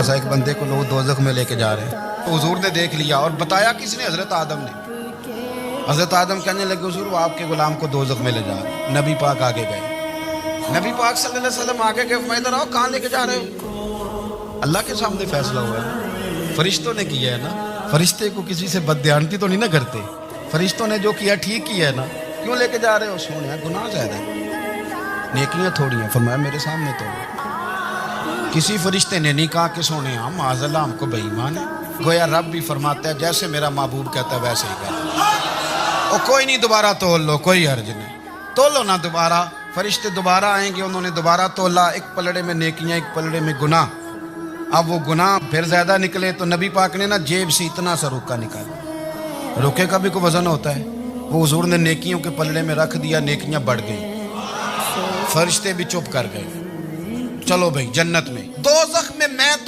سا ایک بندے کو لوگ دوزخ میں لے کے جا رہے ہیں، تو حضور نے دیکھ لیا، اور بتایا کس نے؟ حضرت آدم نے۔ حضرت آدم کہنے لگے حضور وہ آپ کے غلام کو دوزخ میں لے جا رہے ہیں۔ نبی پاک آگے گئے، نبی پاک صلی اللہ علیہ وسلم آگے گئے، فرمایا ادھر آؤ، کہاں لے کے جا رہے ہو؟ اللہ کے سامنے فیصلہ ہوا ہے، فرشتوں نے کیا ہے نا، فرشتے کو کسی سے بددیانتی تو نہیں نہ کرتے، فرشتوں نے جو کیا ٹھیک کیا ہے نا، کیوں لے کے جا رہے ہو؟ سونے گناہ زیادہ ہے، نیکیاں تھوڑی ہیں۔ فرمایا میرے سامنے تو کسی فرشتے نے نہیں کہا کہ سونے ہم معاذ اللہ ہم کو بے ایمان ہے، گویا رب بھی فرماتا ہے جیسے میرا محبوب کہتا ہے ویسے ہی کر، اور کوئی نہیں دوبارہ تول لو، کوئی حرج نہیں، تولو نہ دوبارہ۔ فرشتے دوبارہ آئیں گے، انہوں نے دوبارہ تولا، ایک پلڑے میں نیکیاں ایک پلڑے میں گناہ۔ اب وہ گناہ پھر زیادہ نکلے تو نبی پاک نے نا جیب سے اتنا سا روکا نکالا، روکے کا بھی کوئی وزن ہوتا ہے، وہ حضور نے نیکیوں کے پلڑے میں رکھ دیا، نیکیاں بڑھ گئی، فرشتے بھی چپ کر گئے، چلو بھائی جنت میں۔ دوزخ میں تو